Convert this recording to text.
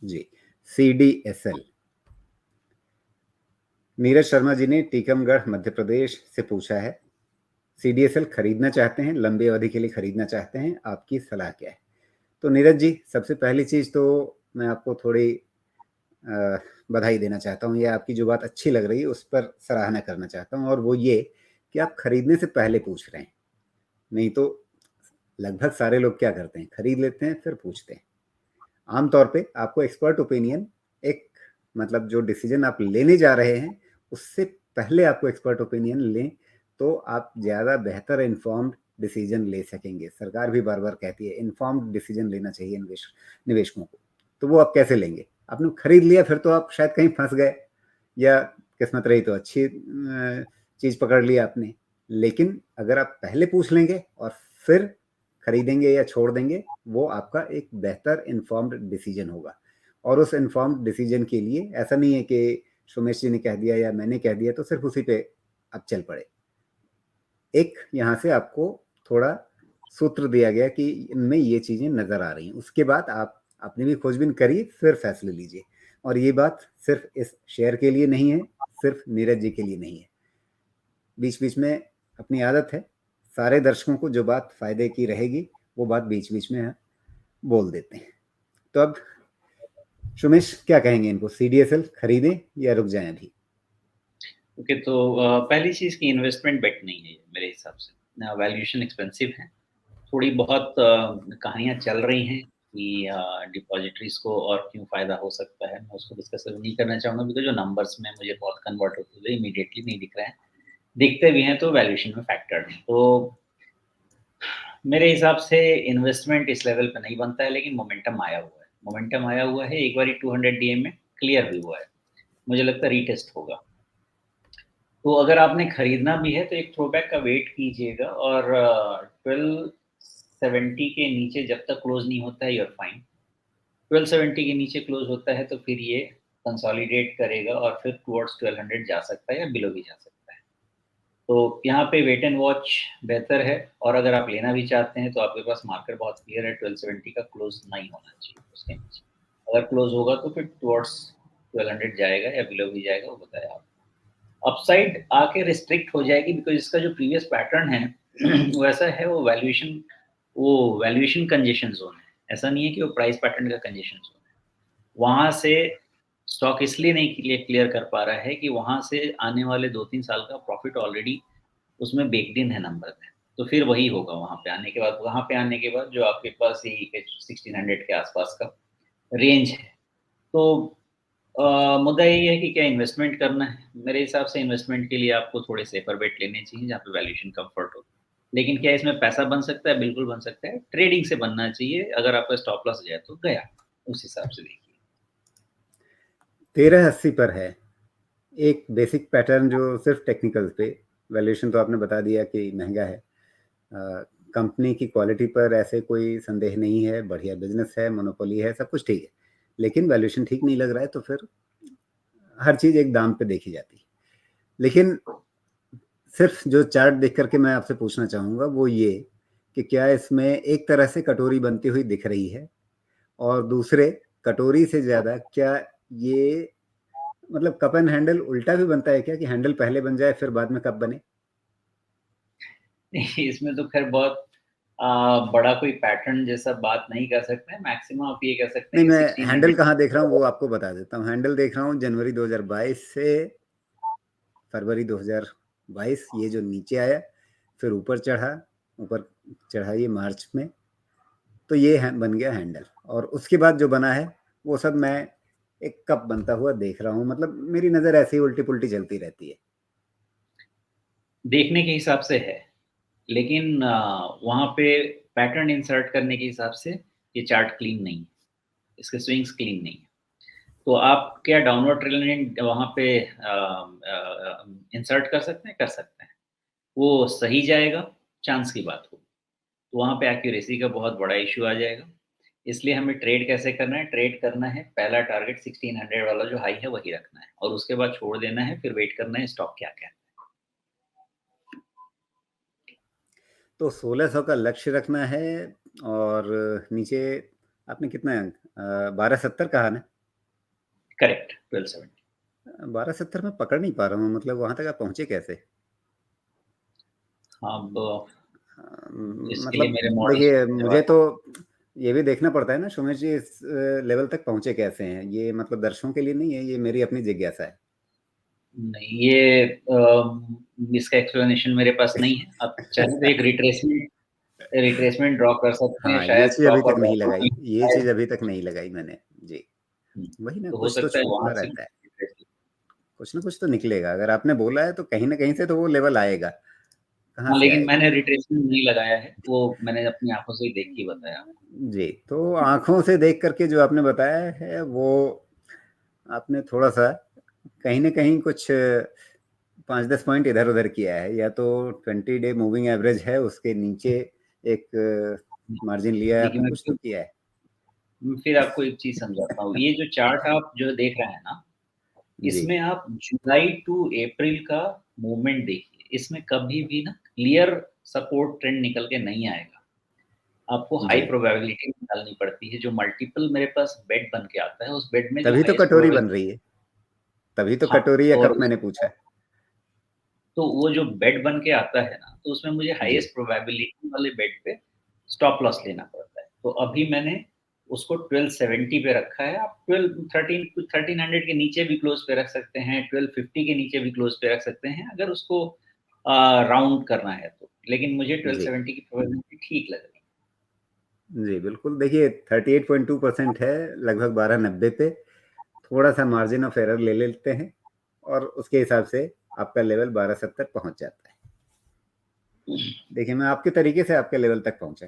जी, CDSL। Neeraj Sharma ji ने टीकमगढ़ मध्य प्रदेश से पूछा है, CDSL खरीदना चाहते हैं, लंबी अवधि के लिए खरीदना चाहते हैं, आपकी सलाह क्या है? तो नीरज जी, सबसे पहली चीज़ तो मैं आपको थोड़ी बधाई देना चाहता हूँ, या आपकी जो बात अच्छी लग रही है उस पर सराहना करना चाहता हूँ, और वो ये कि आप खरीदने से पहले पूछ रहे हैं। नहीं तो लगभग सारे लोग क्या करते हैं, खरीद लेते हैं फिर पूछते हैं। आमतौर पे आपको एक्सपर्ट ओपिनियन, एक मतलब जो डिसीजन आप लेने जा रहे हैं उससे पहले आपको एक्सपर्ट ओपिनियन लें, तो आप ज़्यादा बेहतर इन्फॉर्म्ड डिसीजन ले सकेंगे। सरकार भी बार बार कहती है इन्फॉर्म्ड डिसीजन लेना चाहिए निवेशकों को। तो वो आप कैसे लेंगे? आपने खरीद लिया फिर तो आप शायद कहीं फंस गए, या किस्मत रही तो अच्छी चीज़ पकड़ ली आपने। लेकिन अगर आप पहले पूछ लेंगे और फिर खरीदेंगे या छोड़ देंगे, वो आपका एक बेहतर इन्फॉर्म्ड डिसीजन होगा। और उस इन्फॉर्म्ड डिसीजन के लिए ऐसा नहीं है कि सुमेश जी ने कह दिया या मैंने कह दिया तो सिर्फ उसी पे आप चल पड़े। एक यहाँ से आपको थोड़ा सूत्र दिया गया कि इनमें ये चीज़ें नज़र आ रही हैं, उसके बाद आप अपनी भी खोजबीन करिए फिर फैसले लीजिए। और ये बात सिर्फ इस शेयर के लिए नहीं है, सिर्फ नीरज जी के लिए नहीं है। बीच बीच में अपनी आदत है, सारे दर्शकों को जो बात फायदे की रहेगी वो बात बीच बीच में बोल देते हैं। तो अब सुमेश क्या कहेंगे, इनको CDSL खरीदें या रुक जाएं अभी? ओके, तो पहली चीज़ की इन्वेस्टमेंट बेट नहीं है ये मेरे हिसाब से। वैल्यूएशन एक्सपेंसिव है। थोड़ी बहुत कहानियाँ चल रही हैं कि डिपॉजिटरीज़ को और क्यों फ़ायदा हो सकता है। मैं उसको डिस्कस नहीं करना चाहूँगा बिकॉज़ जो नंबर्स में मुझे बहुत कन्वर्ट होते हुए इमीडिएटली नहीं दिख रहे हैं। दिखते भी हैं तो वैल्यूएशन में फैक्टर्ड हैं। तो मेरे हिसाब से इन्वेस्टमेंट इस लेवल पे नहीं बनता है, लेकिन मोमेंटम आया हुआ है। मोमेंटम आया हुआ है, एक बारी 200 डीएम में क्लियर भी हुआ है। मुझे लगता है रीटेस्ट होगा। तो अगर आपने खरीदना भी है तो एक थ्रोबैक का वेट कीजिएगा और 1270 के नीचे जब तक क्लोज़ नहीं होता है यू आर फाइन। 1270 के नीचे क्लोज़ होता है तो फिर ये कंसोलिडेट करेगा और फिर टुवर्ड्स 1200 जा सकता है या बिलो भी जा सकता है। तो यहाँ पे वेट एंड वॉच बेहतर है, और अगर आप लेना भी चाहते हैं तो आपके पास मार्केट बहुत क्लियर है, 1270 का क्लोज़ नहीं होना चाहिए उसके नीचे। अगर क्लोज़ होगा तो फिर टुवर्ड्स 1200 जाएगा या बिलो भी जाएगा, वो बताया आप। अपसाइड आके रिस्ट्रिक्ट हो जाएगी बिकॉज़ इसका जो प्रीवियस पैटर्न है वैसा है, वो वैल्यूएशन कंजेशन ज़ोन है। ऐसा नहीं है कि वो प्राइस पैटर्न का कंजेशन ज़ोन है। वहाँ से स्टॉक इसलिए नहीं क्लियर कर पा रहा है कि वहाँ से आने वाले 2-3 साल का प्रॉफ़िट ऑलरेडी उसमें बेक्ड इन है नंबर में। तो फिर वही होगा वहाँ पे आने के बाद। वहाँ पे आने के बाद जो आपके पास यही 1600 के आस-पास का रेंज है। तो मुद्दा यही है कि क्या इन्वेस्टमेंट करना है? मेरे हिसाब से इन्वेस्टमेंट के लिए आपको थोड़े सेफर बेट लेने चाहिए जहाँ पे वैल्यूएशन कम्फर्ट हो। लेकिन क्या इसमें पैसा बन सकता है? बिल्कुल बन सकता है। ट्रेडिंग से बनना चाहिए, अगर आपका स्टॉप लॉस गया तो गया, उस हिसाब से देखिए। 1380 पर है एक बेसिक पैटर्न जो सिर्फ टेक्निकल पे, वैल्यूएशन तो आपने बता दिया कि महंगा है। कंपनी की क्वालिटी पर ऐसे कोई संदेह नहीं है, बढ़िया बिजनेस है, मोनोपोली है, सब कुछ ठीक है। लेकिन वैल्यूएशन ठीक नहीं लग रहा है तो फिर हर चीज़ एक दाम पे देखी जाती है। लेकिन सिर्फ जो चार्ट देख करके मैं आपसे पूछना चाहूँगा वो ये कि क्या इसमें एक तरह से कटोरी बनती हुई दिख रही है, और दूसरे कटोरी से ज़्यादा क्या ये मतलब कप एंड हैंडल उल्टा भी बनता है क्या, कि हैंडल पहले बन जाए फिर बाद में कप बने? इसमें तो ख़ैर बहुत बड़ा कोई पैटर्न जैसा बात नहीं कर सकते हैं। मैक्सिमम आप ये कह सकते नहीं, हैं कि मैं हैंडल 1600। कहाँ देख रहा हूँ वो आपको बता देता हूँ। हैंडल देख रहा हूँ जनवरी 2022 से फरवरी 2022, ये जो नीचे आया फिर ऊपर चढ़ा ये मार्च में, तो ये बन गया हैंडल। और उसके बाद जो बना है वो सब मैं एक कप बनता हुआ देख रहा हूँ। मतलब मेरी नज़र ऐसे ही उल्टी पुल्टी चलती रहती है। देखने के हिसाब से है, लेकिन वहाँ पे पैटर्न इंसर्ट करने के हिसाब से ये चार्ट क्लीन नहीं है, इसके स्विंग्स क्लीन नहीं है। तो आप क्या डाउनवर्ड ट्रेंड वहाँ पे इंसर्ट कर सकते हैं? कर सकते हैं। वो सही जाएगा, चांस की बात हो। तो वहाँ पे एक्यूरेसी का बहुत बड़ा इश्यू आ जाएगा। इसलिए हमें ट्रेड कैसे करना है? ट्रेड करना है, पहला टारगेट 1600 वाला जो हाई है वही रखना है और उसके बाद छोड़ देना है, फिर वेट करना है स्टॉक क्या-क्या है। तो 1600 का लक्ष्य रखना है, और नीचे आपने कितना 1270 कहा ना? करेक्ट, 1270। 1270 में पकड़ नहीं पा रहा हूँ, मतलब वहां तक आप पहुंचे कैसे? अब इसके लिए मतलब मेरे मॉडल देखिए, मुझे तो ये भी देखना पड़ता है ना सुमेश जी, इस लेवल तक पहुंचे कैसे हैं। ये मतलब दर्शकों के लिए नहीं है, ये मेरी अपनी जिज्ञासा है। नहीं, ये इसका एक्सप्लेनेशन मेरे पास नहीं है। आप चाहे तो एक रिट्रेसमेंट ड्रॉ कर सकते हैं, हाँ, ये शायद चीज अभी टॉप तक और नहीं लगाई, बॉटम ये चीज शायद। अभी तक नहीं लगाई मैंने जी। वही ना, तो हो कुछ तो सकता है छूटता वहां से रहता है, कुछ ना कुछ तो निकलेगा। अगर आपने बोला है तो कहीं ना कहीं से तो वो लेवल आएगा, कहाँ हाँ, से लेकिन आएगा? मैंने रिट्रेसमेंट नहीं लगाया है, वो मैंने अपनी आंखों से ही देख के बताया। जी, तो आंखों से देख करके जो आपने बताया है वो आपने थोड़ा सा कहीं ना कहीं कुछ 5-10 पॉइंट इधर उधर किया है, या तो 20 डे मूविंग एवरेज है उसके नीचे एक मार्जिन लिया है देखिए, आपने, कुछ तो किया है। मैं फिर आपको एक चीज समझाता हूँ। ये जो चार्ट आप जो देख रहे हैं ना, जी इसमें आप जुलाई टू अप्रैल का मूवमेंट देखिए। इसमें कभी भी ना क्लियर सपोर्ट ट्रेंड निकल के नहीं आएगा। आपको हाई जी, प्रोबेबिलिटी निकालनी पड़ती है। जो मल्टीपल मेरे पास बेड बन के आता है, उस बेड में जो तभी तो हाईएस्ट कटोरी बन प्रोबेबिलिटी। रही है, तभी तो हाँ, कटोरी या और कप मैंने पूछा है। तो वो जो बेड बन के आता है ना, तो उसमें मुझे जी हाईएस्ट प्रोबेबिलिटी वाले बेड पे स्टॉप लॉस लेना पड़ता है। तो अभी मैंने उसको 1270 पे रखा है। आप 1300 के नीचे भी क्लोज पे रख सकते हैं, 1250 के नीचे भी क्लोज पे रख सकते हैं, अगर उसको राउंड करना है तो। लेकिन मुझे जी 1270 की प्रोबेबिलिटी ठीक लग रही जी, बिल्कुल। देखिए 38.2% है, लगभग 1290 पे। थोड़ा सा मार्जिन ऑफ एरर ले लेते हैं और उसके हिसाब से आपका लेवल 1270 पहुंच जाता है। देखिए मैं आपके तरीके से आपके लेवल तक पहुंचा।